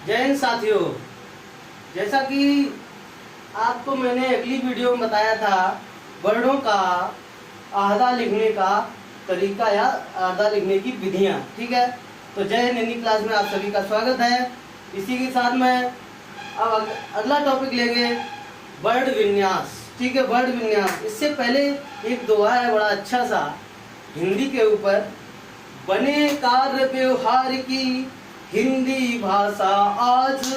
जय हिंद साथियों। जैसा कि आपको मैंने अगली वीडियो में बताया था वर्णों का आहदा लिखने का तरीका या आहदा लिखने की विधियां, ठीक है। तो जय हिंद हिंदी क्लास में आप सभी का स्वागत है। इसी के साथ में अब अगला टॉपिक लेंगे वर्ड विन्यास, ठीक है। वर्ड विन्यास, इससे पहले एक दोहा है बड़ा अच्छा सा हिंदी के ऊपर, बने कार्य व्यवहार की हिंदी भाषा आज,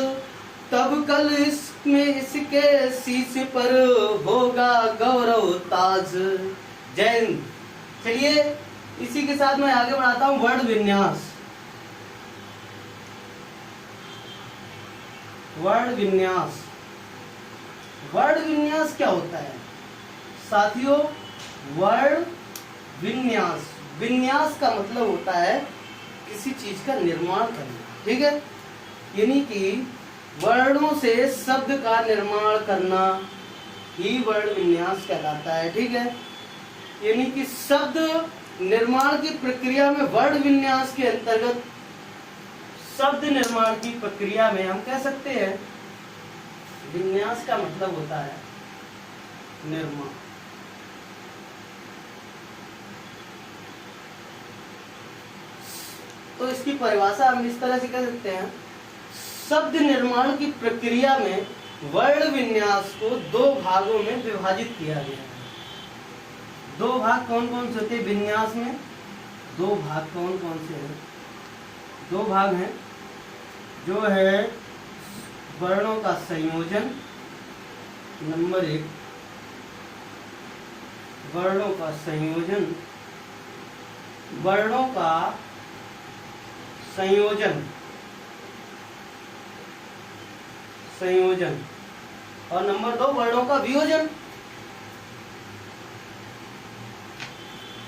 तब कल इसमें इसके शीश पर होगा गौरव ताज। जय हिंद। चलिए इसी के साथ मैं आगे बढ़ाता हूं वर्ड विन्यास। वर्ड विन्यास, वर्ड विन्यास क्या होता है साथियों? वर्ड विन्यास, विन्यास का मतलब होता है किसी चीज का निर्माण करना, ठीक है। यानी कि वर्णों से शब्द का निर्माण करना ही वर्ड विन्यास कहलाता है, ठीक है। यानी कि शब्द निर्माण की प्रक्रिया में वर्ड विन्यास के अंतर्गत शब्द निर्माण की प्रक्रिया में हम कह सकते हैं विन्यास का मतलब होता है निर्माण। तो इसकी परिभाषा हम इस तरह से कह सकते हैं, शब्द निर्माण की प्रक्रिया में वर्ण विन्यास को दो भागों में विभाजित किया गया है। दो भाग कौन कौन से होते हैं विन्यास में? दो भाग कौन कौन से हैं? दो भाग हैं, जो है वर्णों का संयोजन, नंबर एक वर्णों का संयोजन, वर्णों का संयोजन, संयोजन, और नंबर दो वर्णों का वियोजन।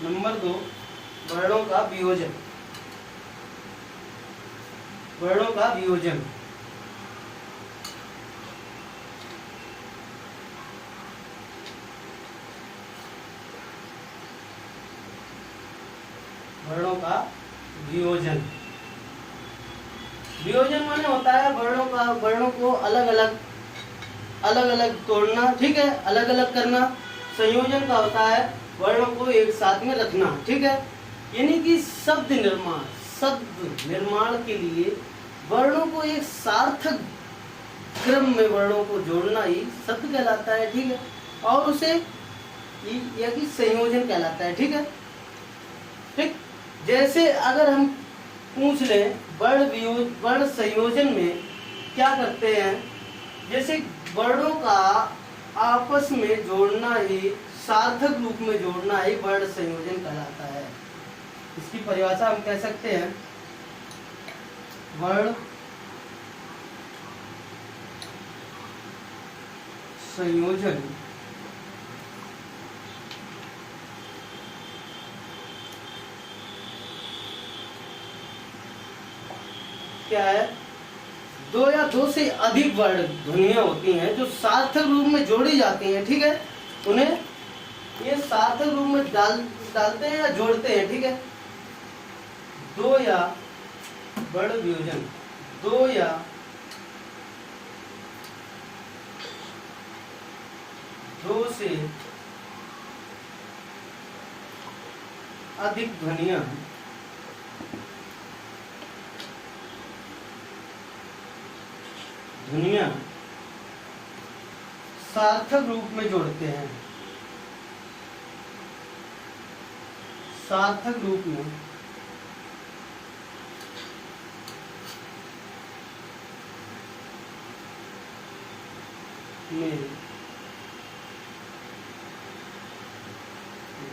नंबर दो वर्णों का वियोजन, वर्णों का वियोजन। वर्णों का वियोजन, वियोजन माने होता है वर्णों को अलग अलग तोड़ना, ठीक है, अलग अलग करना। संयोजन का होता है वर्णों को एक साथ में रखना, ठीक है। यानी कि शब्द निर्माण के लिए वर्णों को एक सार्थक क्रम में वर्णों को जोड़ना ही शब्द कहलाता है, ठीक है। और उसे यह कि संयोजन कहलाता है, ठीक है। ठीक, जैसे अगर हम पूछ लें वर्ण संयोजन में क्या करते हैं, जैसे वर्णों का आपस में जोड़ना ही, सार्थक रूप में जोड़ना ही वर्ण संयोजन कहलाता है। इसकी परिभाषा हम कह सकते हैं वर्ण संयोजन क्या है? दो या दो से अधिक वर्ण ध्वनियां होती हैं जो सार्थक रूप में जोड़ी जाती हैं, ठीक है। उन्हें ये सार्थक रूप में डालते हैं या जोड़ते हैं, ठीक है। दो या वर्ण वियोजन, दो या दो से अधिक ध्वनियां सार्थक रूप में जोड़ते हैं, सार्थक रूप में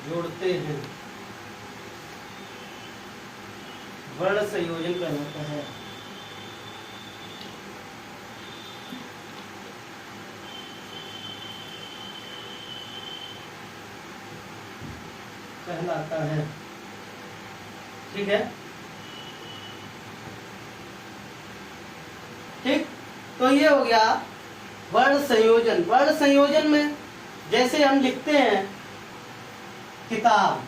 जोड़ते हैं, वर्ण संयोजन कहलाता है। ठीक है। ठीक, तो ये हो गया वर्ण संयोजन। वर्ण संयोजन में जैसे हम लिखते हैं किताब,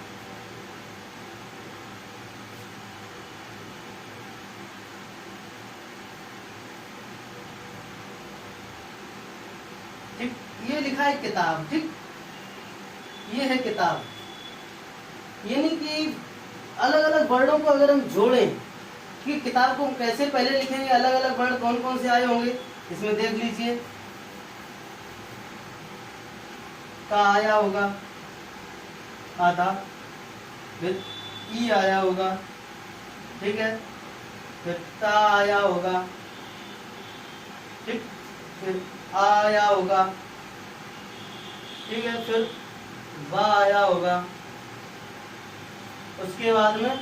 ये लिखा है किताब, ठीक, ये है किताब। यानी कि अलग अलग वर्डों को अगर हम जोड़ें कि किताब को हम कैसे पहले लिखेंगे, अलग अलग वर्ड कौन कौन से आए होंगे इसमें देख लीजिए। का आया होगा आधा, फिर ई आया होगा, ठीक है, फिर ता आया होगा, ठीक, फिर आ आया होगा, ठीक है, फिर बा आया होगा, उसके बाद में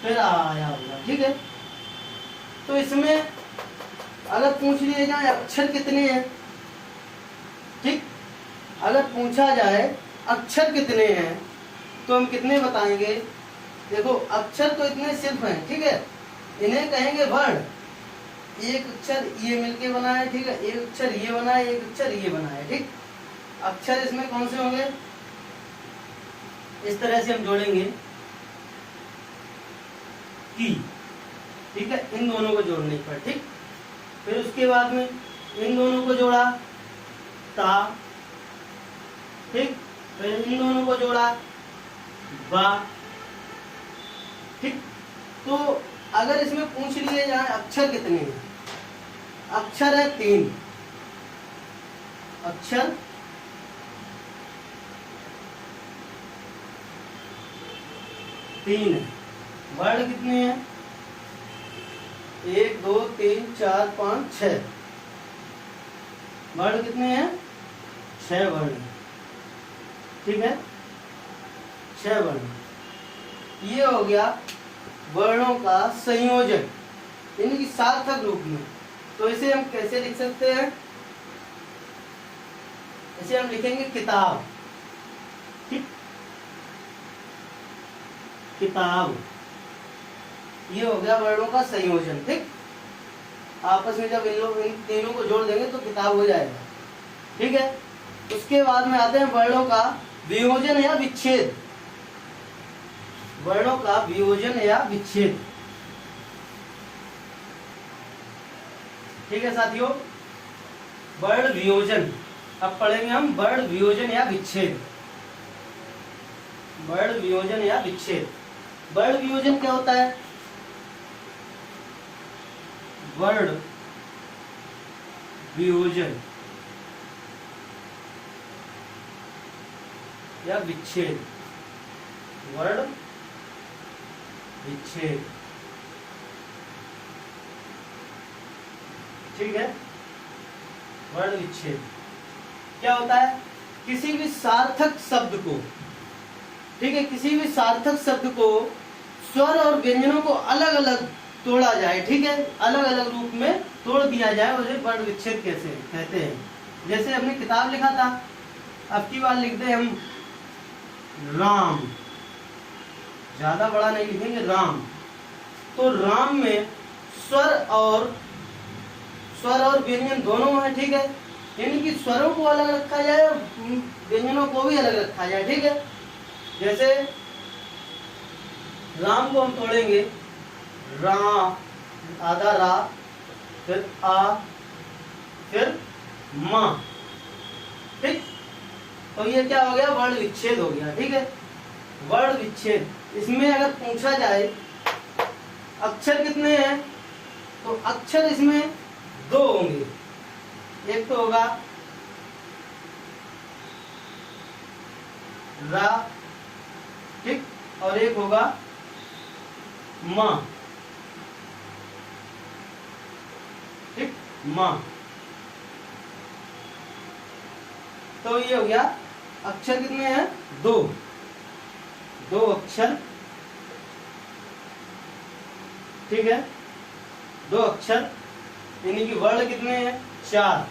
फिर आ आया होगा, ठीक है। तो इसमें अगर पूछ लिए जाए अक्षर कितने हैं, ठीक, अगर पूछा जाए अक्षर कितने हैं तो हम कितने बताएंगे। देखो अक्षर तो इतने सिर्फ हैं, ठीक है, इन्हें कहेंगे वर्ड। एक अक्षर ये मिलके बना है, ठीक है, एक अक्षर ये बना है, एक अक्षर ये बना है, ठीक। अक्षर इसमें कौन से होंगे, इस तरह से हम जोड़ेंगे की, ठीक है, इन दोनों को जोड़ने पर, ठीक। फिर उसके बाद में इन दोनों को जोड़ा ता, ठीक, फिर इन दोनों को जोड़ा बा, ठीक। तो अगर इसमें पूछ लिए जाए अक्षर कितने हैं, अक्षर है 3, अक्षर 3 है। वर्ड कितने हैं, 1 2 3 4 5 6। वर्ड कितने हैं, 6 वर्ड, ठीक है, 6 वर्ण। ये हो गया वर्णों का संयोजन, यानी कि सार्थक रूप में। तो इसे हम कैसे लिख सकते हैं, इसे हम लिखेंगे किताब, ठीक, किताब। ये हो गया वर्णों का संयोजन, ठीक। आपस में जब इन तीनों को जोड़ देंगे तो किताब हो जाएगा, ठीक है। उसके बाद में आते हैं वर्णों का वियोजन या विच्छेद, वर्णों का वियोजन या विच्छेद, ठीक है साथियों। वर्ण वियोजन, अब पढ़ेंगे हम वर्ण वियोजन या विच्छेद। वर्ण वियोजन या विच्छेद, वर्ण वियोजन क्या होता है, वर्ण वियोजन या विच्छेद, वर्ण विच्छेद, ठीक है। वर्ण विच्छेद क्या होता है, किसी भी सार्थक शब्द को, ठीक है, किसी भी सार्थक शब्द को स्वर और व्यंजनों को अलग अलग तोड़ा जाए, ठीक है, अलग अलग रूप में तोड़ दिया जाए, उसे वर्ण विच्छेद कैसे कहते हैं। जैसे हमने किताब लिखा था, अब की बार लिखते हैं हम राम, ज्यादा बड़ा नहीं लिखेंगे, राम। तो राम में स्वर और व्यंजन दोनों है, ठीक है, यानी कि स्वरों को अलग रखा जाए और व्यंजनों को भी अलग रखा जाए, ठीक है। जैसे राम को हम तोड़ेंगे रा, आधा रा, फिर आ, फिर मा, ठीक। तो ये क्या हो गया, वर्ण विच्छेद हो गया, ठीक है, वर्ण विच्छेद। इसमें अगर पूछा जाए अक्षर कितने हैं, तो अक्षर इसमें 2 होंगे, एक तो होगा रा, ठीक, और एक होगा मा, ठीक, मा। तो ये हो गया, अक्षर कितने हैं, 2 अक्षर, ठीक है, 2 अक्षर, यानी कि वर्ण कितने हैं, 4।